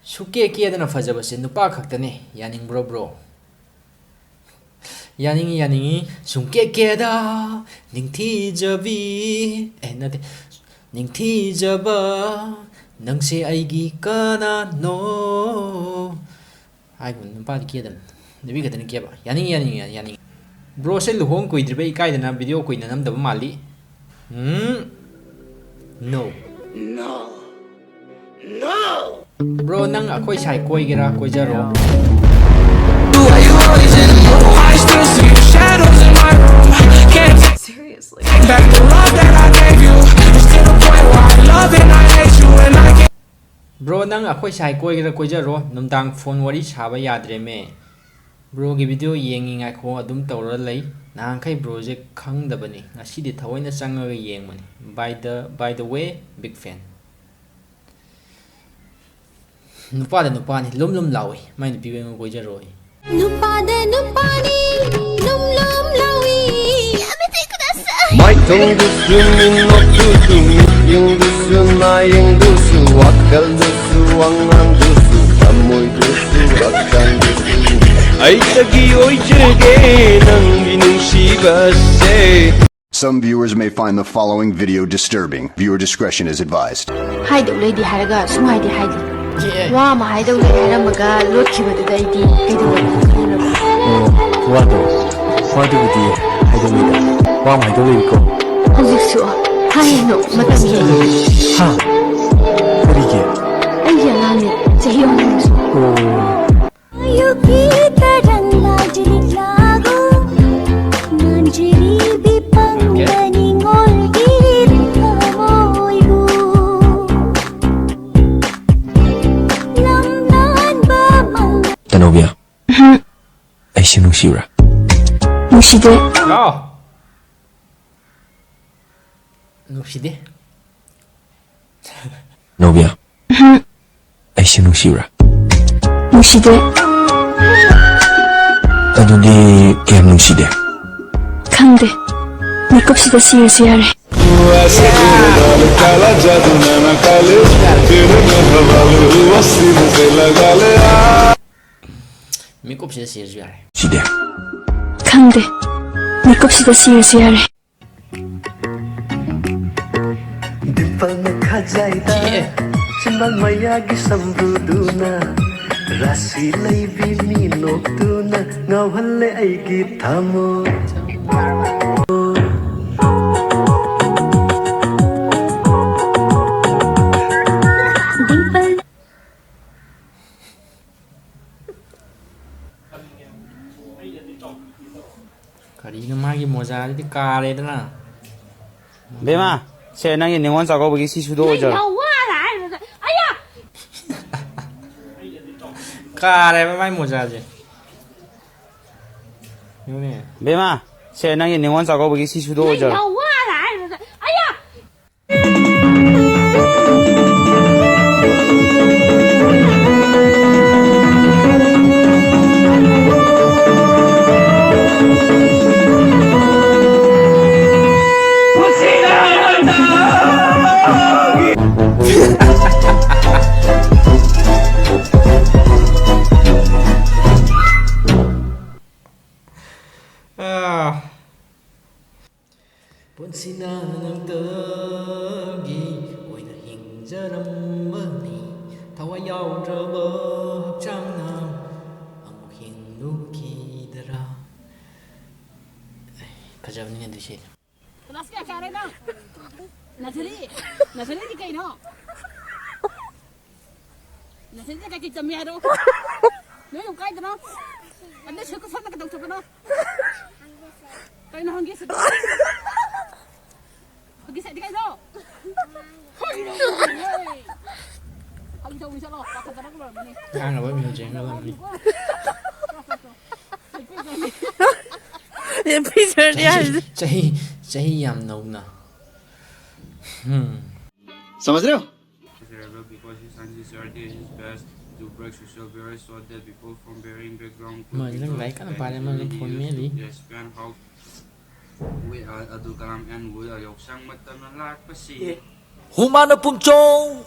Suke kiadana fajabase nupa khaktane yaning bro yaningi sumke keda ningthi jabi nate ningthi jaba nangse aigi kana no ai gun nupa kiadan debi khatane kiaba yaning bro se luhong kuidribe ikaidana video koina namdaba mali no bro nang akoi sai koi gira koi jaro Seriously. Back the love that I gave you is to the point where I love and I hate you and I can't. bro nang akoi sai koi gira koi jaro numdang phone wari chaba yadre me bro gi video yengi ngai kho adum tawra lei nang khai bro je khang dabani ngasi di thawaina changa ga yeng mani by the way big fan nupa ni lum lawi mai ni piwe ngo koi jaro nupa ni lum lawi yamete kudasai mai tong dusu min no dusu yung dusu na yung dusu wakal dusu wangang dusu amoy dusu akan dusu ay tagi oy jege nang inusibase. Some viewers may find the following video disturbing. Viewer discretion is advised. haidu lady haraga sumaidi haidi wa ma haidu lady haramaga lokibadu daidi kidu wado budi haidu lady wa ma haidu lady ko hojiksu haino matami ha karige ai yanami chahiyo yuki taranga jililago nanjiri bipangani ngolgir kamoibu lamnan bamang Tanobia ay sinusira nushide nushide Nobia ay sinusira nushide adudi kaya nuside khangde nikopsida sirsi yare काला जादू नैना काले तेरे में हवाले हुआ सीने से लगा ले mi kopsi sirju yare side khangde nikopsida sirsi yare Dipang khajayda chimbal maya gi samruduna rasi leibi minokduna ngawhalle aigi thamo karina magi moja di kare dana Bema, saya nang ini wan sago bagi si sudo aja. kare mai moja je yune Bema, saya nang ini wan sago bagi si sudo aja. punsina nang tagi oina hingjaramani thawa yaudraba hapchangna amu hindu kidara phajabni ne dishi Kelas ke kare na? Nasari di kain ho. Nasari di kaki jami ado. Ni yung kain na. Anda suka sana ka doktor na. Kain na hangi sa. Pergi sa di kain ho. Hangi sa wisa lo. Pakai tanah lo ni. ang ba mi jeng la mi ये picture दिया chahi yam nauna समझ रहे हो? Because his sincerity is his best to break social barriers so that people from varying background Mà nó lấy cái bài này mà nó phun mía đi. expand how we are Abdul Kalam and we are yok sang matan na lahat pa si Humana pumcho,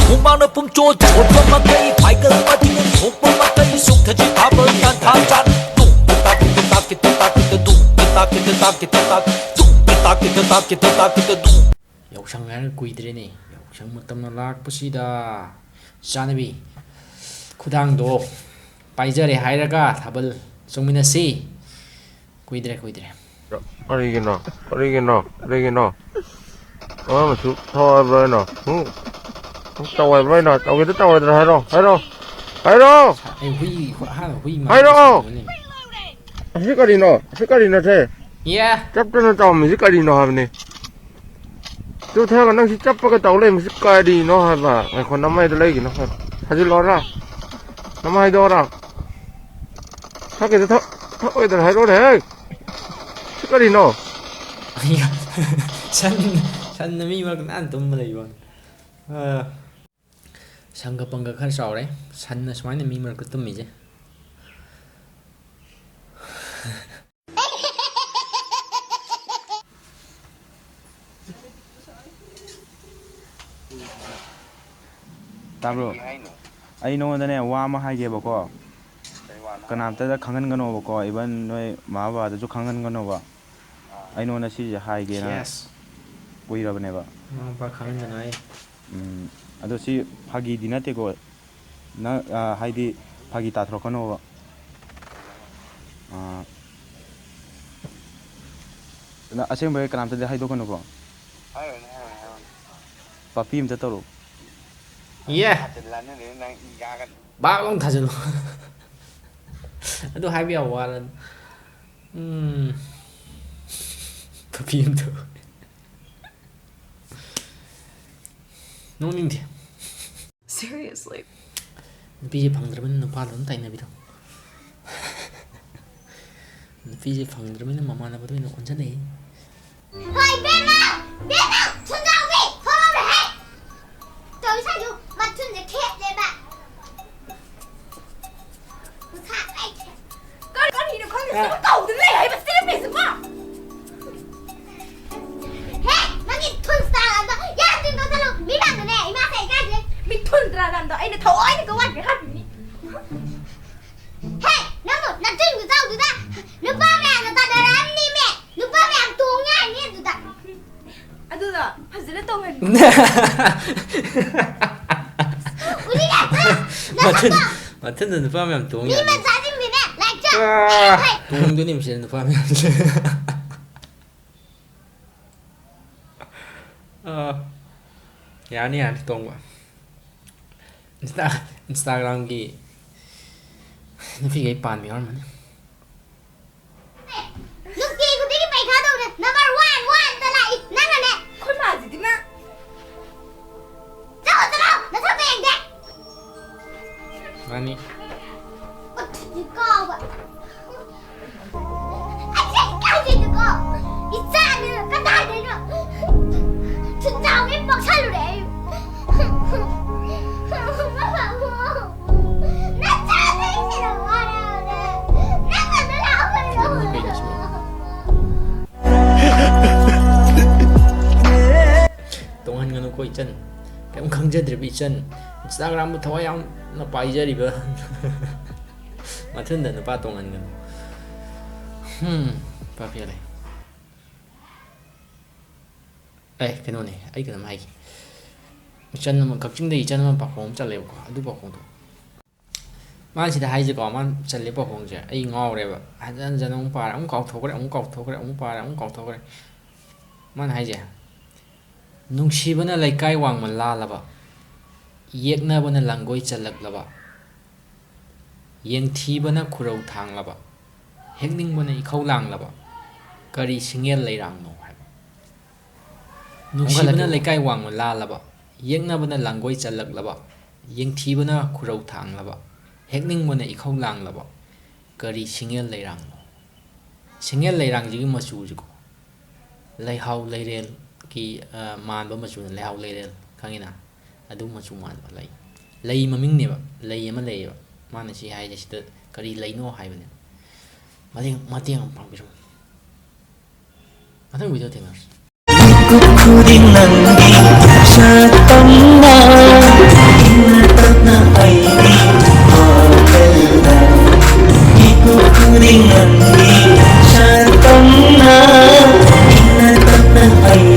humana pumcho, chota makai, paikal matingan, thokpa makai, sukha ji thapal tan thajan. Tum ta kita ta kita ta kita tum ta kita ta kita ta tum ta kita ta kita ta kita tum. Yausang har kuidrene, yausang matamna lakpasida chanabi khudangdo paijare hairaga thabal chongminasi kuidre Oregano. Mà chú thôi rồi nè. Tàu rồi nè, tàu cái tàu rồi hay đâu. ai hui ma Hay đâu. Cái gì nó thế? yeah Chấp cho nó tàu mình cái gì nó hả nè. Chú theo cái năng chấp cái tàu lên mình cái gì nó hả bà. Ngày còn năm mai tôi lấy cái nó hả. Hả chứ lo ra. Năm mai đâu ra. Sao cái thôi rồi hay đâu đấy. Cái gì nó. San mi mà ăn tôm mà lấy bọn sang cái bằng cái khăn sầu đấy san là xoáy này mi mà cái tôm mì chứ ꯇꯥꯕ꯭ꯔꯣ ꯑꯩ ꯅꯉꯣꯟꯗꯅꯦ ꯋꯥ ꯑꯃ ꯍꯥꯏꯒꯦꯕꯀꯣ ꯀꯅꯥꯝꯇꯗ ꯈꯪꯍꯟꯒꯅꯣꯕꯀꯣ even ꯅꯣꯏ ꯃꯃꯥ ꯕꯕꯥꯗꯁꯨ ꯈꯪꯍꯟꯒꯅꯣꯕ ꯑꯩ ꯅꯉꯣꯟꯗ ꯁꯤꯁꯦ ꯍꯥꯏꯒꯦꯅ ꯀꯨꯏꯔꯕꯅꯦꯕ mama ba khangana ai ꯑꯗꯣ ꯁꯤ ꯐꯥꯒꯤꯗꯤ ꯅꯠꯇꯦꯀꯣ ꯅꯪ ꯍꯥꯏꯗꯤ ꯐꯥꯒꯤ ꯇꯥꯊꯣꯔꯛꯀꯅꯣꯕ ꯑꯁꯦꯡꯕꯩ ꯀꯅꯥꯝꯇꯗꯤ ꯍꯥꯏꯗꯣꯛꯀꯅꯨꯀꯣ ꯄꯥꯄꯤ ꯑꯝꯇ ꯇꯧꯔꯛꯎ yeah ba long thajalo adu haibi awalan papim to no ning Seriously. Nupi phangdraman nupa lon tai na bido nupi phangdraman mama na bado ina onja nei Hey, Bema! 손잡이! 서울을 해! 저 사주 맞춘 내 캣내봐 con thì được con thì sao cầu đến này ấy mà xem mày sao quá hey nó nhìn thuần sao làm đó ya tin con sao mi làm cái này mà phải cái gì mi thuần ra làm đó anh thổi anh có quan cái hạt gì hey nó tin cái sao tụi ta nó ba mẹ nó ta đã làm đi mẹ nó ba mẹ tuồng nha nhé tụi ta à tụi ta hạt gì nó tuồng hình 우리 맞는데 누파 하면 동이 니만 사진이네 like 동동님 씨는 누파 하면 아니야 동과 인스타그램 기 누피가 이빠는 얼마나 lúc kia của tí mày khá đâu nè number one ta lại năng là nè con mà gì thế mà sao nó sao về anh đấy 아니 이거 봐 아직 이거 있잖아 까다 내려 진짜 왜 막 살래 나 짜증이 나 말하네 내가 동안 가놓고 있잖아 그럼 강제들이 있잖아 인스타그램부터 와야 나 빠이자리가 맞는데 너 빠동안 거 빠피래 에이 그노네 아이 그놈 하기 있잖아 각진데 있잖아 빠공 잘래고 아두 빠공도 만시다 하이지가 만 잘래 빠공제 아이 ngaw래봐 한잔 ông 빠라 ông 까우토그래 ông 까우토그래 ông 빠라 ông 까우토그래 만 하이제 nungshibana laikai wangman lalaba yeknabana langoi chalaklaba yengthibana khurau thanglaba hekningbana ikhau langlaba kari singel leirangno haiba nungshibana laikai wangman lalaba yeknabana langoi chalaklaba yengthibana khurau thanglaba hekningbana ikhau langlaba kari singel leirangno singel leirang machu jiko leihau leirel ki manba machu leihau leirel khangina adu machu manba lei maming ne ba lei ama lei ba mana si hai sida kari leino hai bane mateng pangbiru matang video tengar Kuding nangi sa Hey